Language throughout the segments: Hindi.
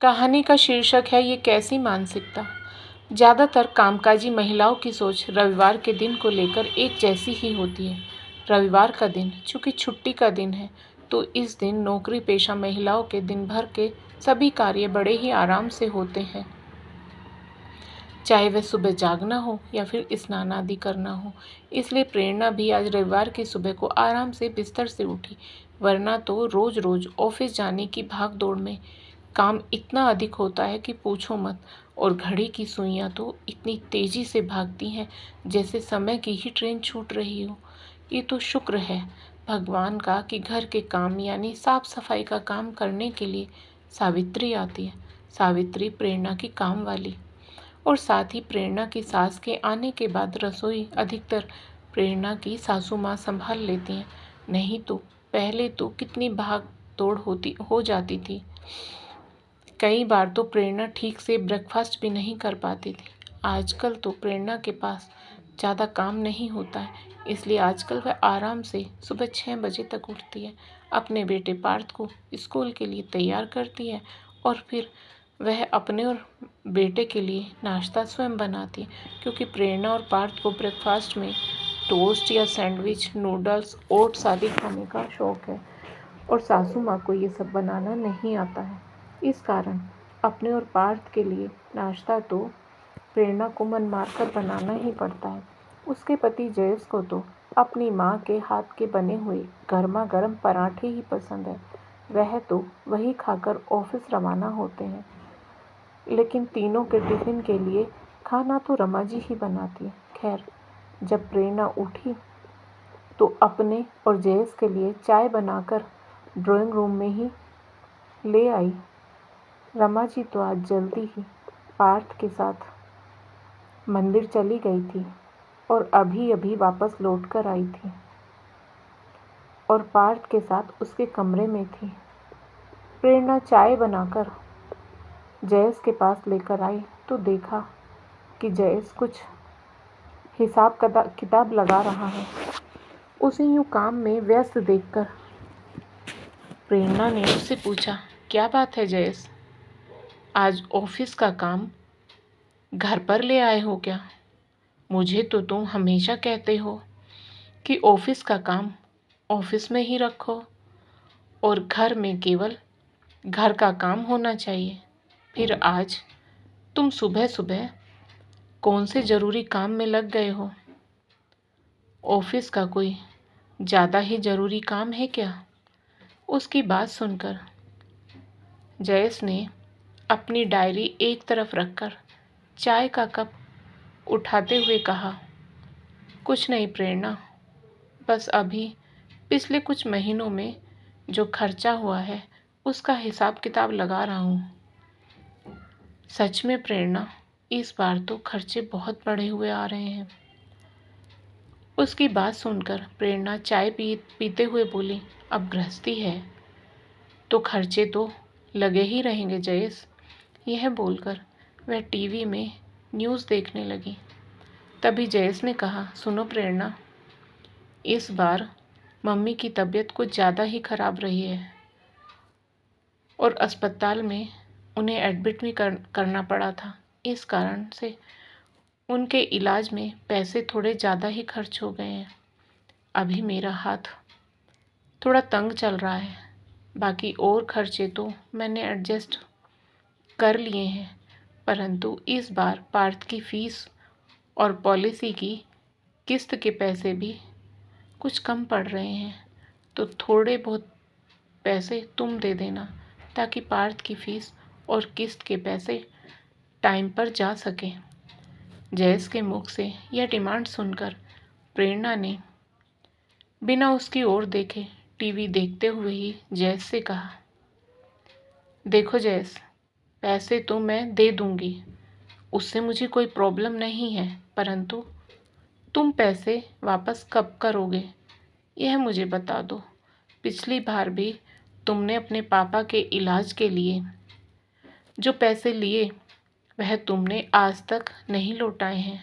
कहानी का शीर्षक है ये कैसी मानसिकता। ज़्यादातर कामकाजी महिलाओं की सोच रविवार के दिन को लेकर एक जैसी ही होती है। रविवार का दिन चूँकि छुट्टी का दिन है, तो इस दिन नौकरी पेशा महिलाओं के दिन भर के सभी कार्य बड़े ही आराम से होते हैं, चाहे वह सुबह जागना हो या फिर स्नान आदि करना हो। इसलिए प्रेरणा भी आज रविवार की सुबह को आराम से बिस्तर से उठी, वरना तो रोज़ रोज़ ऑफिस जाने की भाग दौड़ में काम इतना अधिक होता है कि पूछो मत। और घड़ी की सुइयां तो इतनी तेज़ी से भागती हैं जैसे समय की ही ट्रेन छूट रही हो। ये तो शुक्र है भगवान का कि घर के काम यानी साफ सफाई का काम करने के लिए सावित्री आती है। सावित्री प्रेरणा की काम वाली। और साथ ही प्रेरणा की सास के आने के बाद रसोई अधिकतर प्रेरणा की सासू माँ संभाल लेती हैं। नहीं तो पहले तो कितनी भाग दौड़ हो जाती थी। कई बार तो प्रेरणा ठीक से ब्रेकफास्ट भी नहीं कर पाती थी। आजकल तो प्रेरणा के पास ज़्यादा काम नहीं होता है, इसलिए आजकल वह आराम से सुबह 6 बजे तक उठती है, अपने बेटे पार्थ को स्कूल के लिए तैयार करती है और फिर वह अपने और बेटे के लिए नाश्ता स्वयं बनाती है, क्योंकि प्रेरणा और पार्थ को ब्रेकफास्ट में टोस्ट या सैंडविच, नूडल्स, ओट्स आदि खाने का शौक है और सासू माँ को ये सब बनाना नहीं आता है। इस कारण अपने और पार्थ के लिए नाश्ता तो प्रेरणा को मन मारकर बनाना ही पड़ता है। उसके पति जयेश को तो अपनी माँ के हाथ के बने हुए गर्मा गर्म पराठे ही पसंद है। वह तो वही खाकर ऑफिस रवाना होते हैं। लेकिन तीनों के टिफिन के लिए खाना तो रमा जी ही बनाती है। खैर, जब प्रेरणा उठी तो अपने और जयेश के लिए चाय बनाकर ड्राइंग रूम में ही ले आई। रमा जी तो आज जल्दी ही पार्थ के साथ मंदिर चली गई थी और अभी अभी वापस लौट कर आई थी और पार्थ के साथ उसके कमरे में थी। प्रेरणा चाय बनाकर जयेश के पास लेकर आई तो देखा कि जयेश कुछ हिसाब किताब लगा रहा है। उसे यूँ काम में व्यस्त देखकर प्रेरणा ने उससे पूछा, क्या बात है जयेश, आज ऑफिस का काम घर पर ले आए हो क्या? मुझे तो तुम हमेशा कहते हो कि ऑफिस का काम ऑफिस में ही रखो और घर में केवल घर का काम होना चाहिए। फिर आज तुम सुबह सुबह कौन से ज़रूरी काम में लग गए हो? ऑफिस का कोई ज़्यादा ही ज़रूरी काम है क्या? उसकी बात सुनकर जयेश ने अपनी डायरी एक तरफ रखकर चाय का कप उठाते हुए कहा, कुछ नहीं प्रेरणा, बस अभी पिछले कुछ महीनों में जो खर्चा हुआ है उसका हिसाब किताब लगा रहा हूँ। सच में प्रेरणा, इस बार तो खर्चे बहुत बढ़े हुए आ रहे हैं। उसकी बात सुनकर प्रेरणा चाय पीते हुए बोली, अब गृहस्थी है तो खर्चे तो लगे ही रहेंगे जयेश। यह बोलकर वह टीवी में न्यूज़ देखने लगी। तभी जयेश ने कहा, सुनो प्रेरणा, इस बार मम्मी की तबीयत कुछ ज़्यादा ही खराब रही है और अस्पताल में उन्हें एडमिट भी करना पड़ा था। इस कारण से उनके इलाज में पैसे थोड़े ज़्यादा ही खर्च हो गए हैं। अभी मेरा हाथ थोड़ा तंग चल रहा है, बाकी और खर्चे तो मैंने एडजस्ट कर लिए हैं, परंतु इस बार पार्थ की फ़ीस और पॉलिसी की किस्त के पैसे भी कुछ कम पड़ रहे हैं, तो थोड़े बहुत पैसे तुम दे देना ताकि पार्थ की फ़ीस और किस्त के पैसे टाइम पर जा सके। जयेश के मुख से यह डिमांड सुनकर प्रेरणा ने बिना उसकी ओर देखे टीवी देखते हुए ही जयेश से कहा, देखो जयेश, पैसे तो मैं दे दूंगी, उससे मुझे कोई प्रॉब्लम नहीं है, परंतु तुम पैसे वापस कब करोगे यह मुझे बता दो। पिछली बार भी तुमने अपने पापा के इलाज के लिए जो पैसे लिए वह तुमने आज तक नहीं लौटाए हैं।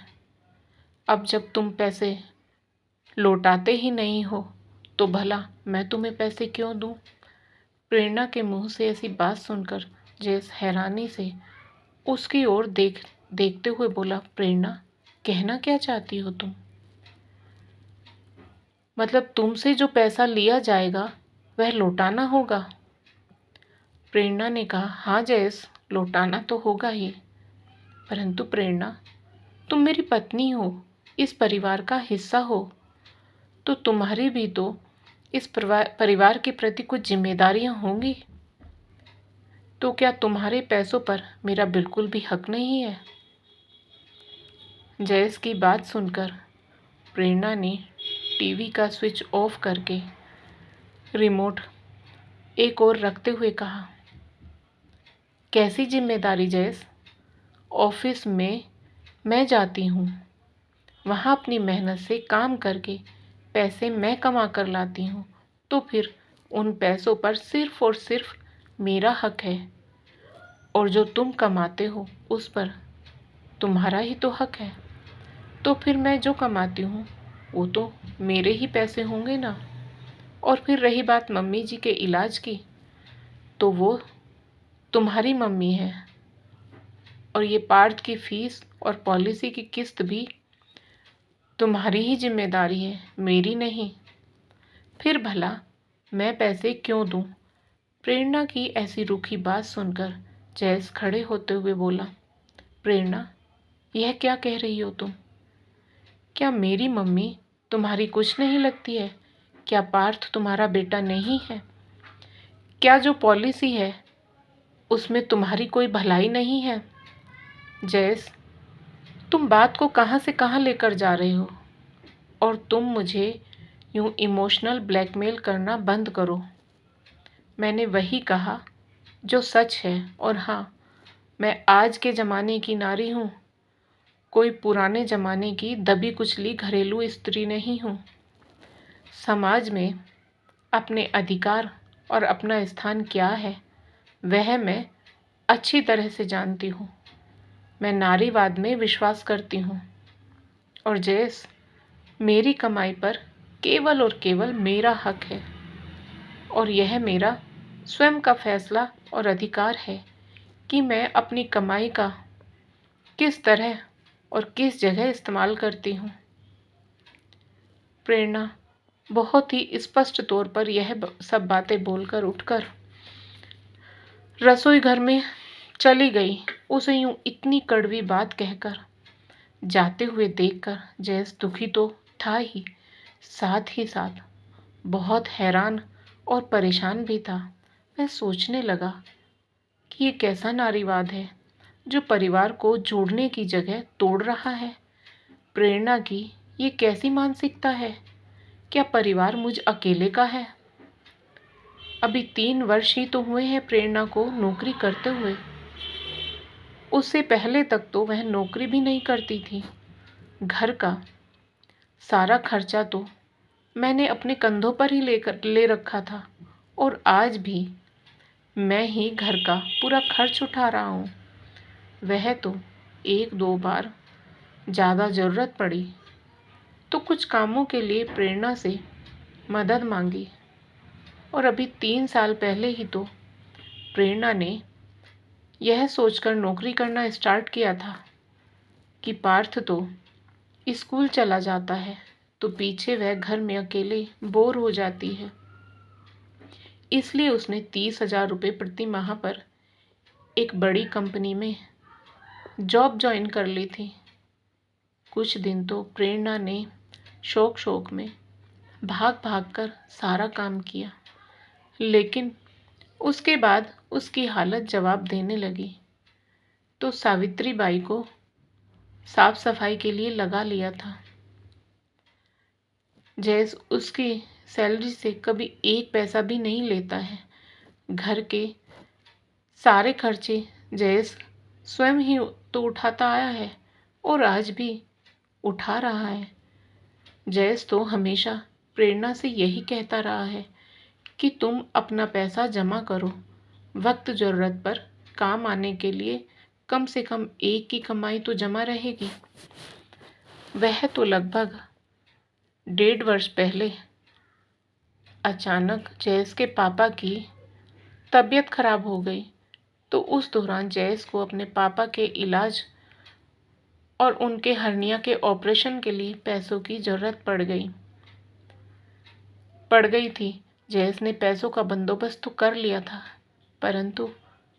अब जब तुम पैसे लौटाते ही नहीं हो तो भला मैं तुम्हें पैसे क्यों दूं? प्रेरणा के मुंह से ऐसी बात सुनकर जयेश हैरानी से उसकी ओर देखते हुए बोला, प्रेरणा, कहना क्या चाहती हो तुम? मतलब तुमसे जो पैसा लिया जाएगा वह लौटाना होगा? प्रेरणा ने कहा, हाँ जयेश, लौटाना तो होगा ही। परंतु प्रेरणा, तुम मेरी पत्नी हो, इस परिवार का हिस्सा हो, तो तुम्हारी भी तो इस परिवार के प्रति कुछ जिम्मेदारियां होंगी। तो क्या तुम्हारे पैसों पर मेरा बिल्कुल भी हक नहीं है? जयेश की बात सुनकर प्रेरणा ने टीवी का स्विच ऑफ करके रिमोट एक ओर रखते हुए कहा, कैसी जिम्मेदारी जयेश? ऑफिस में मैं जाती हूँ, वहाँ अपनी मेहनत से काम करके पैसे मैं कमा कर लाती हूँ, तो फिर उन पैसों पर सिर्फ और सिर्फ मेरा हक है, और जो तुम कमाते हो उस पर तुम्हारा ही तो हक है। तो फिर मैं जो कमाती हूँ वो तो मेरे ही पैसे होंगे ना। और फिर रही बात मम्मी जी के इलाज की, तो वो तुम्हारी मम्मी है, और ये पार्थ की फीस और पॉलिसी की किस्त भी तुम्हारी ही जिम्मेदारी है, मेरी नहीं। फिर भला मैं पैसे क्यों दूं? प्रेरणा की ऐसी रूखी बात सुनकर जयेश खड़े होते हुए बोला, प्रेरणा, यह क्या कह रही हो तुम? क्या मेरी मम्मी तुम्हारी कुछ नहीं लगती है? क्या पार्थ तुम्हारा बेटा नहीं है? क्या जो पॉलिसी है उसमें तुम्हारी कोई भलाई नहीं है? जयेश, तुम बात को कहाँ से कहाँ लेकर जा रहे हो? और तुम मुझे यूँ इमोशनल ब्लैकमेल करना बंद करो। मैंने वही कहा जो सच है, और हाँ, मैं आज के ज़माने की नारी हूँ, कोई पुराने ज़माने की दबी कुचली घरेलू स्त्री नहीं हूँ। समाज में अपने अधिकार और अपना स्थान क्या है वह मैं अच्छी तरह से जानती हूँ। मैं नारीवाद में विश्वास करती हूँ, और जयेश, मेरी कमाई पर केवल और केवल मेरा हक है, और यह मेरा स्वयं का फैसला और अधिकार है कि मैं अपनी कमाई का किस तरह और किस जगह इस्तेमाल करती हूँ। प्रेरणा बहुत ही स्पष्ट तौर पर यह सब बातें बोलकर उठकर रसोई घर में चली गई। उसे यूं इतनी कड़वी बात कहकर जाते हुए देखकर जयेश दुखी तो था ही, साथ ही साथ बहुत हैरान और परेशान भी था। वह सोचने लगा कि ये कैसा नारीवाद है जो परिवार को जोड़ने की जगह तोड़ रहा है। प्रेरणा की ये कैसी मानसिकता है? क्या परिवार मुझ अकेले का है? अभी 3 वर्ष ही तो हुए हैं प्रेरणा को नौकरी करते हुए। उससे पहले तक तो वह नौकरी भी नहीं करती थी। घर का सारा खर्चा तो मैंने अपने कंधों पर ही ले रखा था, और आज भी मैं ही घर का पूरा खर्च उठा रहा हूँ। वह तो 1-2 बार ज़्यादा ज़रूरत पड़ी तो कुछ कामों के लिए प्रेरणा से मदद मांगी, और अभी 3 साल पहले ही तो प्रेरणा ने यह सोचकर नौकरी करना स्टार्ट किया था कि पार्थ तो स्कूल चला जाता है तो पीछे वह घर में अकेले बोर हो जाती है। इसलिए उसने 30,000 रुपये प्रति माह पर एक बड़ी कंपनी में जॉब ज्वाइन कर ली थी। कुछ दिन तो प्रेरणा ने शौक में भाग भाग कर सारा काम किया, लेकिन उसके बाद उसकी हालत जवाब देने लगी तो सावित्री बाई को साफ सफाई के लिए लगा लिया था। जयेश उसकी सैलरी से कभी 1 पैसा भी नहीं लेता है। घर के सारे खर्चे जयेश स्वयं ही तो उठाता आया है, और आज भी उठा रहा है। जयेश तो हमेशा प्रेरणा से यही कहता रहा है कि तुम अपना पैसा जमा करो, वक्त ज़रूरत पर काम आने के लिए कम से कम एक की कमाई तो जमा रहेगी। वह तो लगभग 1.5 वर्ष पहले अचानक जयेश के पापा की तबीयत खराब हो गई, तो उस दौरान जयेश को अपने पापा के इलाज और उनके हर्निया के ऑपरेशन के लिए पैसों की ज़रूरत पड़ गई थी। जयेश ने पैसों का बंदोबस्त तो कर लिया था, परंतु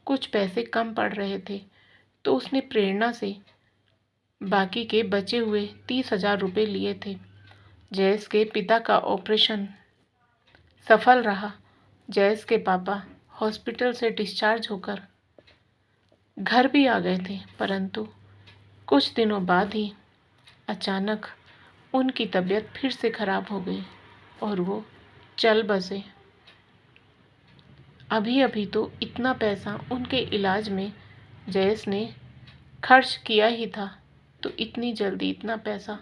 कुछ पैसे कम पड़ रहे थे, तो उसने प्रेरणा से बाकी के बचे हुए 30,000 रुपये लिए थे। जयेश के पिता का ऑपरेशन सफल रहा। जयेश के पापा हॉस्पिटल से डिस्चार्ज होकर घर भी आ गए थे, परंतु कुछ दिनों बाद ही अचानक उनकी तबीयत फिर से खराब हो गई और वो चल बसे। अभी अभी तो इतना पैसा उनके इलाज में जयेश ने खर्च किया ही था, तो इतनी जल्दी इतना पैसा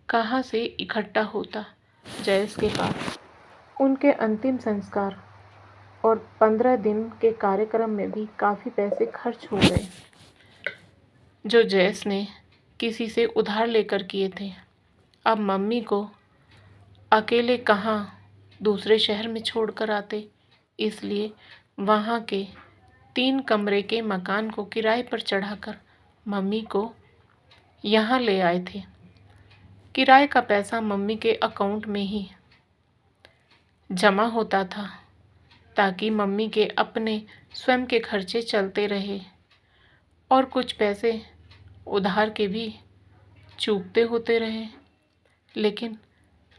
कहाँ से इकट्ठा होता जयेश के पास। उनके अंतिम संस्कार और 15 दिन के कार्यक्रम में भी काफ़ी पैसे खर्च हो गए, जो जयेश ने किसी से उधार लेकर किए थे। अब मम्मी को अकेले कहाँ दूसरे शहर में छोड़कर आते, इसलिए वहाँ के 3 कमरे के मकान को किराए पर चढ़ाकर मम्मी को यहाँ ले आए थे। किराए का पैसा मम्मी के अकाउंट में ही जमा होता था, ताकि मम्मी के अपने स्वयं के खर्चे चलते रहे और कुछ पैसे उधार के भी चूकते होते रहे। लेकिन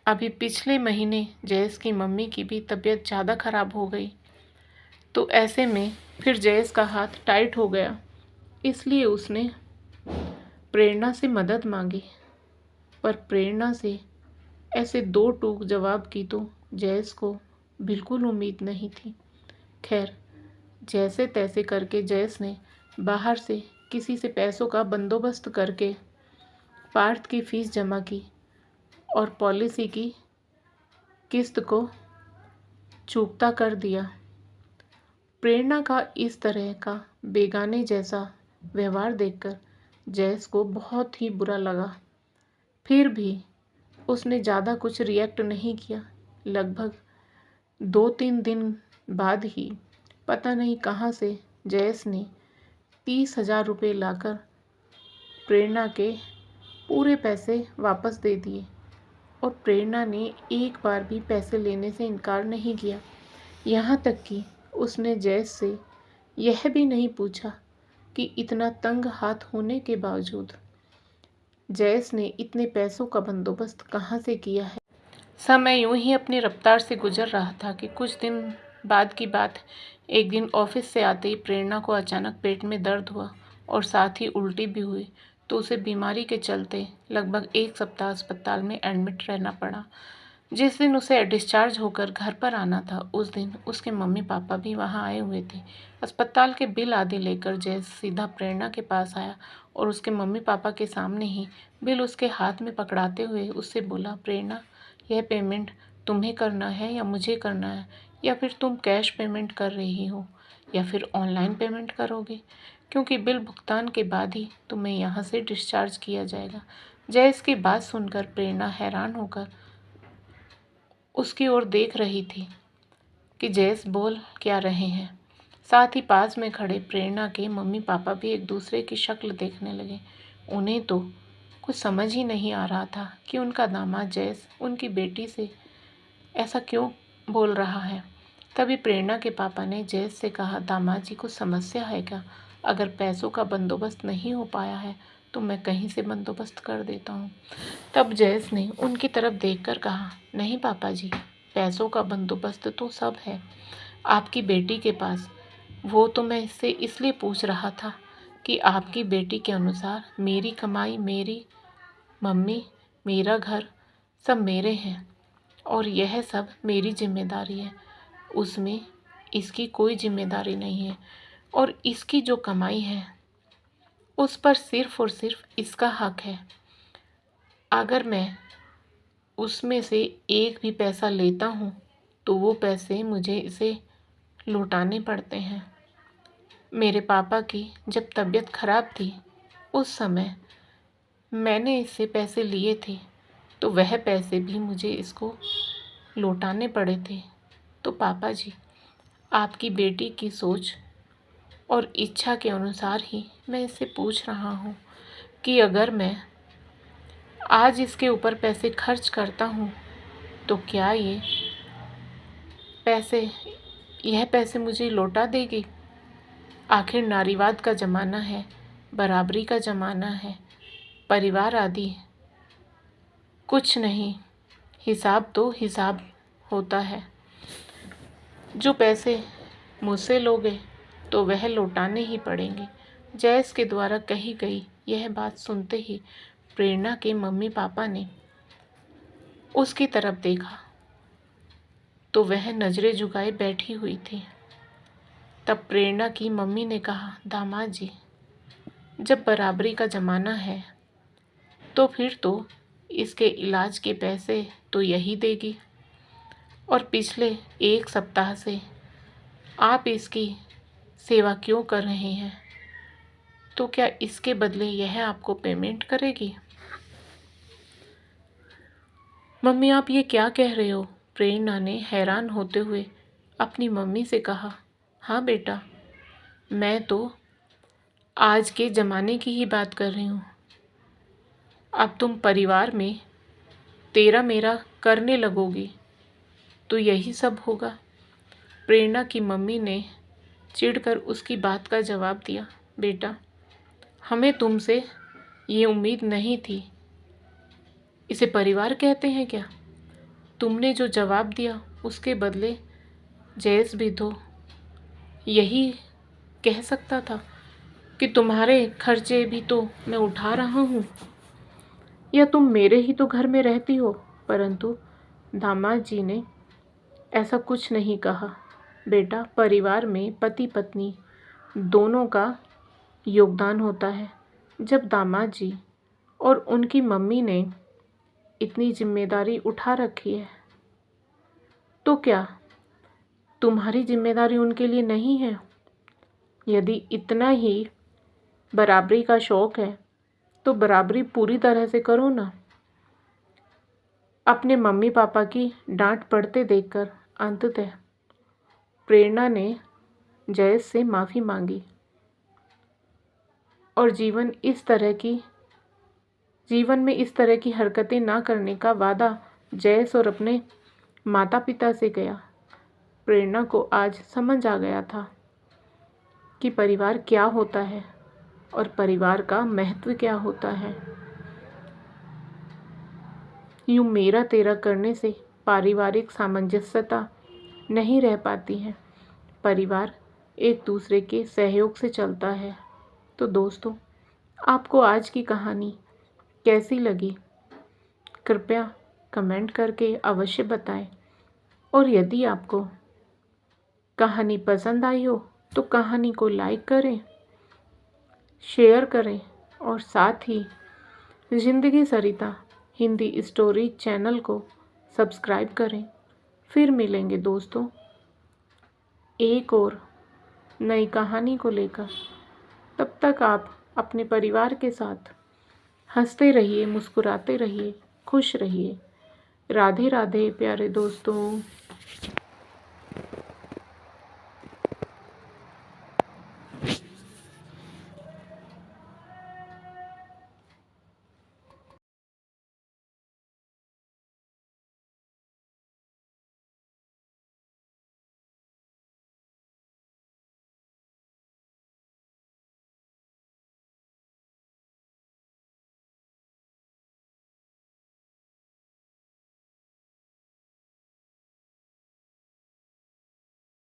अभी पिछले महीने जयेश की मम्मी की भी तबीयत ज़्यादा खराब हो गई, तो ऐसे में फिर जयेश का हाथ टाइट हो गया, इसलिए उसने प्रेरणा से मदद मांगी। पर प्रेरणा से ऐसे दो टूक जवाब की तो जयेश को बिल्कुल उम्मीद नहीं थी। खैर, जैसे तैसे करके जयेश ने बाहर से किसी से पैसों का बंदोबस्त करके पार्थ की फीस जमा की और पॉलिसी की किस्त को चूकता कर दिया। प्रेरणा का इस तरह का बेगाने जैसा व्यवहार देखकर जयेश को बहुत ही बुरा लगा। फिर भी उसने ज़्यादा कुछ रिएक्ट नहीं किया। लगभग 2-3 दिन बाद ही पता नहीं कहाँ से जयेश ने 30,000 रुपये लाकर प्रेरणा के पूरे पैसे वापस दे दिए और प्रेरणा ने एक बार भी पैसे लेने से इनकार नहीं किया। यहाँ तक कि उसने जयेश से यह भी नहीं पूछा कि इतना तंग हाथ होने के बावजूद जयेश ने इतने पैसों का बंदोबस्त कहाँ से किया है। समय यूं ही अपनी रफ्तार से गुजर रहा था कि कुछ दिन बाद की बात, एक दिन ऑफिस से आते ही प्रेरणा को अचानक पेट में दर्द हुआ और साथ ही उल्टी भी हुई, तो उसे बीमारी के चलते लगभग 1 सप्ताह अस्पताल में एडमिट रहना पड़ा। जिस दिन उसे डिस्चार्ज होकर घर पर आना था, उस दिन उसके मम्मी पापा भी वहां आए हुए थे। अस्पताल के बिल आदि लेकर जयेश सीधा प्रेरणा के पास आया और उसके मम्मी पापा के सामने ही बिल उसके हाथ में पकड़ाते हुए उससे बोला, प्रेरणा, यह पेमेंट तुम्हें करना है या मुझे करना है, या फिर तुम कैश पेमेंट कर रही हो या फिर ऑनलाइन पेमेंट करोगे, क्योंकि बिल भुगतान के बाद ही तुम्हें यहाँ से डिस्चार्ज किया जाएगा। जयेश की बात सुनकर प्रेरणा हैरान होकर उसकी ओर देख रही थी कि जयेश बोल क्या रहे हैं। साथ ही पास में खड़े प्रेरणा के मम्मी पापा भी एक दूसरे की शक्ल देखने लगे। उन्हें तो कुछ समझ ही नहीं आ रहा था कि उनका दामाद जयेश उनकी बेटी से ऐसा क्यों बोल रहा है। तभी प्रेरणा के पापा ने जयेश से कहा, दामाद जी को समस्या है क्या? अगर पैसों का बंदोबस्त नहीं हो पाया है तो मैं कहीं से बंदोबस्त कर देता हूँ। तब जयेश ने उनकी तरफ देखकर कहा, नहीं पापा जी, पैसों का बंदोबस्त तो सब है आपकी बेटी के पास। वो तो मैं इससे इसलिए पूछ रहा था कि आपकी बेटी के अनुसार मेरी कमाई, मेरी मम्मी, मेरा घर सब मेरे हैं और यह सब मेरी जिम्मेदारी है। उसमें इसकी कोई जिम्मेदारी नहीं है और इसकी जो कमाई है उस पर सिर्फ और सिर्फ इसका हक है। अगर मैं उसमें से एक भी पैसा लेता हूँ तो वो पैसे मुझे इसे लौटाने पड़ते हैं। मेरे पापा की जब तबीयत खराब थी उस समय मैंने इससे पैसे लिए थे, तो वह पैसे भी मुझे इसको लौटाने पड़े थे। तो पापा जी, आपकी बेटी की सोच और इच्छा के अनुसार ही मैं इससे पूछ रहा हूँ कि अगर मैं आज इसके ऊपर पैसे खर्च करता हूँ तो क्या यह पैसे मुझे लौटा देगी। आखिर नारीवाद का ज़माना है, बराबरी का ज़माना है, परिवार आदि कुछ नहीं, हिसाब तो हिसाब होता है। जो पैसे मुझसे लोगे तो वह लौटाने ही पड़ेंगे। जयेश के द्वारा कही गई यह बात सुनते ही प्रेरणा के मम्मी पापा ने उसकी तरफ देखा तो वह नज़रें झुकाए बैठी हुई थी। तब प्रेरणा की मम्मी ने कहा, दामाद जी, जब बराबरी का ज़माना है तो फिर तो इसके इलाज के पैसे तो यही देगी, और पिछले 1 सप्ताह से आप इसकी सेवा क्यों कर रहे हैं, तो क्या इसके बदले यह आपको पेमेंट करेगी। मम्मी, आप ये क्या कह रहे हो। प्रेरणा ने हैरान होते हुए अपनी मम्मी से कहा, हाँ बेटा, मैं तो आज के ज़माने की ही बात कर रही हूँ। अब तुम परिवार में तेरा मेरा करने लगोगी तो यही सब होगा। प्रेरणा की मम्मी ने चिढ़कर उसकी बात का जवाब दिया, बेटा, हमें तुमसे ये उम्मीद नहीं थी। इसे परिवार कहते हैं क्या। तुमने जो जवाब दिया उसके बदले जयेश भी तो यही कह सकता था कि तुम्हारे खर्चे भी तो मैं उठा रहा हूँ, या तुम मेरे ही तो घर में रहती हो। परंतु दामाद जी ने ऐसा कुछ नहीं कहा। बेटा, परिवार में पति पत्नी दोनों का योगदान होता है। जब दामाद जी और उनकी मम्मी ने इतनी जिम्मेदारी उठा रखी है तो क्या तुम्हारी जिम्मेदारी उनके लिए नहीं है। यदि इतना ही बराबरी का शौक़ है तो बराबरी पूरी तरह से करो ना। अपने मम्मी पापा की डांट पड़ते देखकर अंततः प्रेरणा ने जयेश से माफ़ी मांगी और जीवन में इस तरह की हरकतें ना करने का वादा जयेश और अपने माता पिता से किया। प्रेरणा को आज समझ आ गया था कि परिवार क्या होता है और परिवार का महत्व क्या होता है। यूँ मेरा तेरा करने से पारिवारिक सामंजस्यता नहीं रह पाती है। परिवार एक दूसरे के सहयोग से चलता है। तो दोस्तों, आपको आज की कहानी कैसी लगी, कृपया कमेंट करके अवश्य बताएं। और यदि आपको कहानी पसंद आई हो तो कहानी को लाइक करें, शेयर करें और साथ ही ज़िंदगी सरिता हिंदी स्टोरी चैनल को सब्सक्राइब करें। फिर मिलेंगे दोस्तों एक और नई कहानी को लेकर। तब तक आप अपने परिवार के साथ हंसते रहिए, मुस्कुराते रहिए, खुश रहिए। राधे राधे प्यारे दोस्तों।